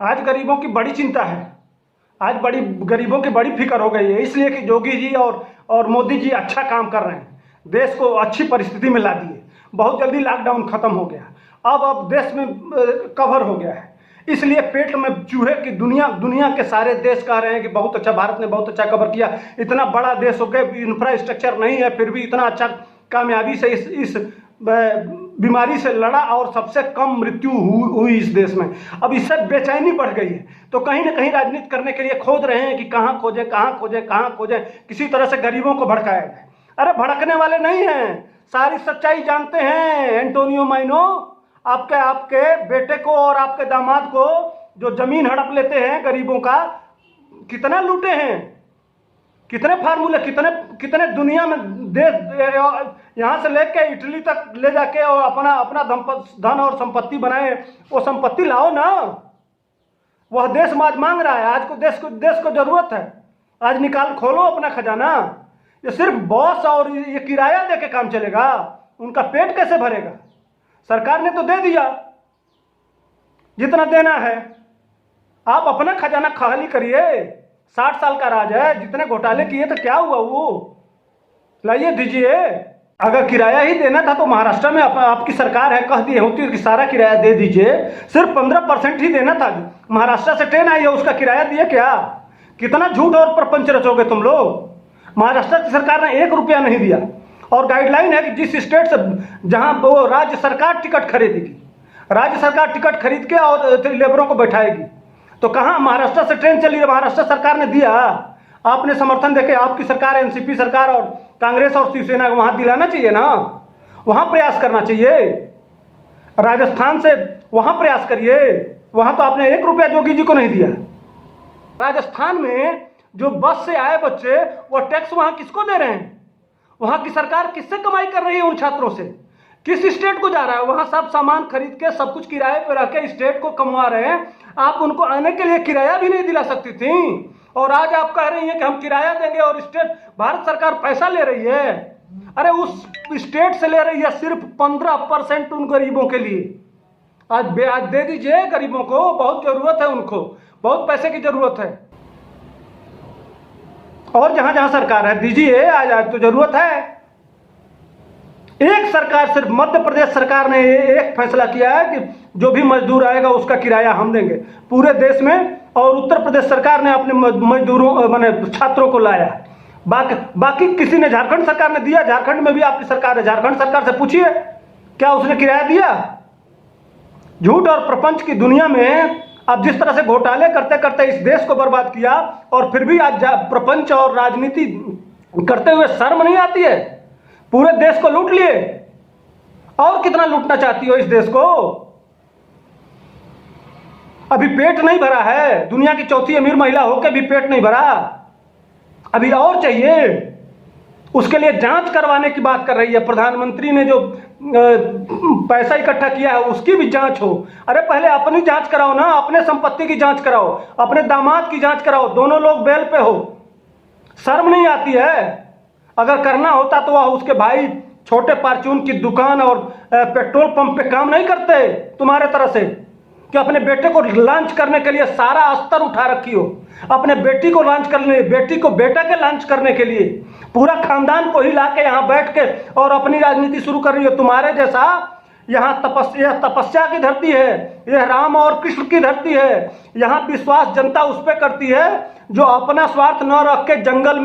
आज गरीबों की बड़ी चिंता है। आज बड़ी गरीबों की बड़ी फिक्र हो गई है, इसलिए कि योगी जी और मोदी जी अच्छा काम कर रहे हैं, देश को अच्छी परिस्थिति में ला दिए। बहुत जल्दी लॉकडाउन खत्म हो गया, अब देश में कवर हो गया है, इसलिए पेट में चूहे की दुनिया के सारे देश कह रहे हैं कि बहुत अच्छा, भारत ने बहुत अच्छा कवर किया। इतना बड़ा देश हो गया, इंफ्रास्ट्रक्चर नहीं है, फिर भी इतना अच्छा कामयाबी से इस बीमारी से लड़ा और सबसे कम मृत्यु हुई इस देश में। अब इससे बेचैनी बढ़ गई है, तो कहीं ना कहीं राजनीति करने के लिए खोज रहे हैं कि कहाँ खोजें कहाँ खोजें कहाँ खोजें, किसी तरह से गरीबों को भड़काया जाए। अरे भड़कने वाले नहीं हैं, सारी सच्चाई जानते हैं। एंटोनियो माइनो आपके बेटे को और आपके दामाद को जो जमीन हड़प लेते हैं गरीबों का, कितना लूटे हैं, कितने फार्मूले, कितने दुनिया में देश, यहाँ से लेके इटली तक ले जाके और अपना धन और संपत्ति बनाए। वो संपत्ति लाओ ना, वह देश आज मांग रहा है। आज को देश को जरूरत है, आज निकाल खोलो अपना खजाना। ये सिर्फ बॉस और ये किराया दे के काम चलेगा? उनका पेट कैसे भरेगा? सरकार ने तो दे दिया जितना देना है, आप अपना खजाना खाली करिए। 60 साल का राज है, जितने घोटाले किए तो क्या हुआ, वो लाइए दीजिए। अगर किराया ही देना था तो महाराष्ट्र में आपकी सरकार है, कह दी होती कि सारा किराया दे दीजिए, सिर्फ 15% ही देना था। महाराष्ट्र से ट्रेन आई है, उसका किराया दिए क्या? कितना झूठ और प्रपंच रचोगे तुम लोग। महाराष्ट्र की सरकार ने 1 रुपया नहीं दिया, और गाइडलाइन है कि जिस स्टेट से, जहां वो राज्य सरकार टिकट खरीदेगी, राज्य सरकार टिकट खरीद के और लेबरों को बैठाएगी, तो कहां महाराष्ट्र से ट्रेन चली है? महाराष्ट्र सरकार ने दिया, आपने समर्थन देके, आपकी सरकार, एनसीपी सरकार और कांग्रेस और शिवसेना को वहां दिलाना चाहिए ना, वहां प्रयास करना चाहिए। राजस्थान से वहां प्रयास करिए, वहां तो आपने 1 रुपया योगी जी को नहीं दिया। राजस्थान में जो बस से आए बच्चे, वो टैक्स वहां किसको दे रहे हैं? वहां की सरकार किससे कमाई कर रही है? उन छात्रों से। किस स्टेट को जा रहा है? वहां सब सामान खरीद के, सब कुछ किराए पे रख के स्टेट को कमवा रहे हैं। आप उनको आने के लिए किराया भी नहीं दिला सकती थी, और आज आप कह रही हैं कि हम किराया देंगे, और स्टेट, भारत सरकार पैसा ले रही है। अरे उस स्टेट से ले रही है सिर्फ 15% उन गरीबों के लिए। आज दे दीजिए गरीबों को, बहुत जरूरत है उनको, बहुत पैसे की जरूरत है। और जहां जहां सरकार है दीजिए, आज तो जरूरत है। एक सरकार, सिर्फ मध्य प्रदेश सरकार ने एक फैसला किया है कि जो भी मजदूर आएगा उसका किराया हम देंगे पूरे देश में, और उत्तर प्रदेश सरकार ने अपने मजदूरों माने छात्रों को लाया। बाकी किसी ने, झारखंड सरकार ने दिया, झारखंड में भी आपकी सरकार है, झारखंड सरकार से पूछिए क्या उसने किराया दिया? झूठ और प्रपंच की दुनिया में अब जिस तरह से घोटाले करते करते इस देश को बर्बाद किया, और फिर भी आज प्रपंच और राजनीति करते हुए शर्म नहीं आती है? पूरे देश को लूट लिए, और कितना लूटना चाहती हो इस देश को? अभी पेट नहीं भरा है, दुनिया की चौथी अमीर महिला होकर भी पेट नहीं भरा, अभी और चाहिए। उसके लिए जांच करवाने की बात कर रही है। प्रधानमंत्री ने जो पैसा इकट्ठा किया है उसकी भी जांच हो। अरे पहले अपनी जांच कराओ ना, अपने संपत्ति की जांच कराओ, अपने दामाद की जांच कराओ, दोनों लोग बेल पे हो। शर्म नहीं आती है? अगर करना होता तो वह उसके भाई छोटे परचून की दुकान और पेट्रोल पंप पे काम नहीं करते तुम्हारे तरह से, कि अपने बेटे को लॉन्च करने के लिए सारा अस्तर उठा रखी हो, अपने बेटी को लॉन्च करने, बेटी को बेटा के लॉन्च करने के लिए पूरा खानदान को ही लाके यहाँ बैठ के और अपनी राजनीति शुरू कर रही हो। तुम्हारे जैसा यहाँ तपस्या की धरती है, यह राम और कृष्ण की धरती है। यहाँ विश्वास जनता उस पर करती है जो अपना स्वार्थ न रख के जंगल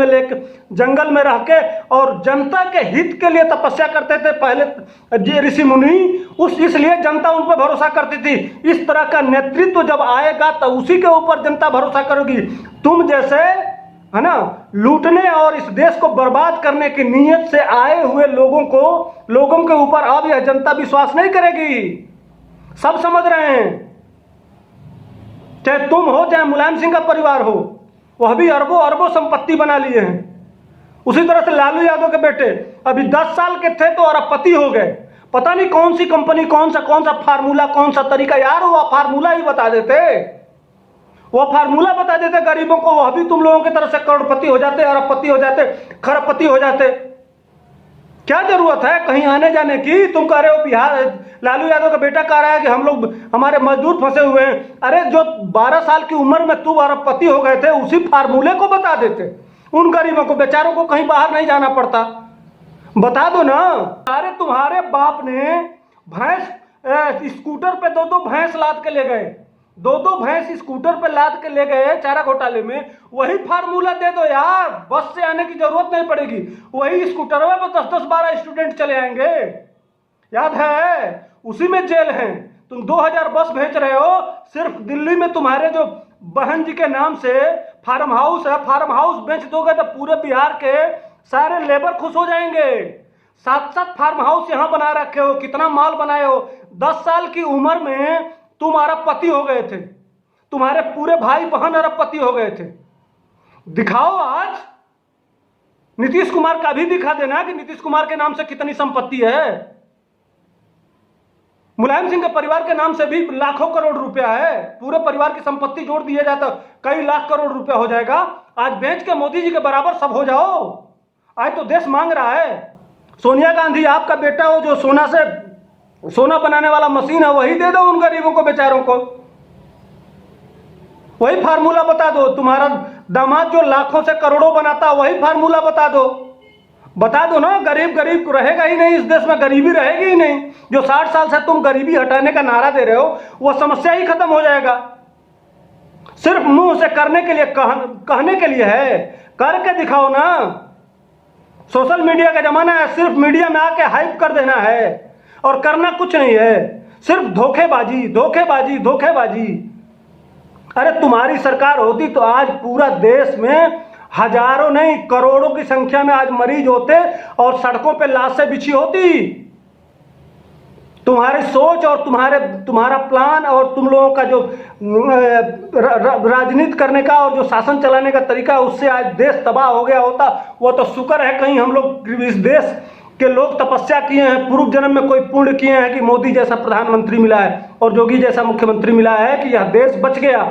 में रह के और जनता के हित के लिए तपस्या करते थे पहले ऋषि मुनि। इसलिए जनता उन पर भरोसा करती थी। इस तरह का नेतृत्व जब आएगा तो उसी के ऊपर जनता भरोसा करेगी। तुम जैसे, है ना, लूटने और इस देश को बर्बाद करने की नीयत से आए हुए लोगों के ऊपर अब यह जनता विश्वास नहीं करेगी। सब समझ रहे हैं, चाहे तुम हो चाहे मुलायम सिंह का परिवार हो, वह भी अरबों अरबों संपत्ति बना लिए हैं। उसी तरह से लालू यादव के बेटे अभी 10 साल के थे तो अरबपति हो गए। पता नहीं कौन सी कंपनी, कौन सा फार्मूला, कौन सा तरीका, यार वो फार्मूला ही बता देते, वो फार्मूला बता देते गरीबों को, वह भी तुम लोगों की तरफ से करोड़पति हो जाते, अरबपति हो जाते, खरबपति हो जाते। क्या जरूरत है कहीं आने जाने की? तुम कह रहे हो बिहार, लालू यादव का बेटा कह रहा है कि हम लोग, हमारे मजदूर फंसे हुए हैं। अरे जो 12 साल की उम्र में तू अरबपति हो गए थे, उसी फार्मूले को बता देते, उन गरीबों को, बेचारों को कहीं बाहर नहीं जाना पड़ता। बता दो ना। अरे तुम्हारे बाप ने भैंस स्कूटर पे 2-2 भैंस लाद के ले गए, 2-2 भैंस स्कूटर पे लाद के ले गए चारा घोटाले में। वही फार्मूला दे दो यार, बस से आने की जरूरत नहीं पड़ेगी, वही स्कूटर में 10-10-12 स्टूडेंट चले आएंगे। याद है, उसी में जेल है। तुम 2000 बस भेज रहे हो, सिर्फ दिल्ली में तुम्हारे जो बहन जी के नाम से फार्म हाउस है, फार्म हाउस बेच दोगे तो पूरे बिहार के सारे लेबर खुश हो जाएंगे। 7-7 फार्म हाउस यहां बना रखे हो, कितना माल बनाए हो। 10 साल की उम्र में तुम अरबपति हो गए थे, तुम्हारे पूरे भाई बहन अरबपति हो गए थे। दिखाओ आज, नीतीश कुमार का भी दिखा देना कि नीतीश कुमार के नाम से कितनी संपत्ति है। मुलायम सिंह के परिवार के नाम से भी लाखों करोड़ रुपया है, पूरे परिवार की संपत्ति जोड़ दिया जाता कई लाख करोड़ रुपया हो जाएगा। आज बेच के मोदी जी के बराबर सब हो जाओ, आज तो देश मांग रहा है। सोनिया गांधी आपका बेटा हो, जो सोना बनाने वाला मशीन है, वही दे दो उन गरीबों को, बेचारों को। वही फार्मूला बता दो। तुम्हारा दामाद जो लाखों से करोड़ों बनाता, वही फार्मूला बता दो ना। गरीब रहेगा ही नहीं, इस देश में गरीबी रहेगी ही नहीं। जो 60 साल से तुम गरीबी हटाने का नारा दे रहे हो, वो समस्या ही खत्म हो जाएगा। सिर्फ मुंह से करने के लिए, कहने के लिए है, करके दिखाओ ना। सोशल मीडिया का जमाना है, सिर्फ मीडिया में आके हाइप कर देना है और करना कुछ नहीं है, सिर्फ धोखेबाजी। अरे तुम्हारी सरकार होती तो आज पूरा देश में हजारों नहीं करोड़ों की संख्या में आज मरीज होते और सड़कों पे लाशें बिछी होती। तुम्हारी सोच और तुम्हारा प्लान और तुम लोगों का जो राजनीति करने का और जो शासन चलाने का तरीका है, उससे आज देश तबाह हो गया होता। वो तो शुक्र है कहीं हम लोग, इस देश के लोग तपस्या किए हैं, पूर्व जन्म में कोई पुण्य किए हैं कि मोदी जैसा प्रधानमंत्री मिला है और योगी जैसा मुख्यमंत्री मिला है कि यह देश बच गया।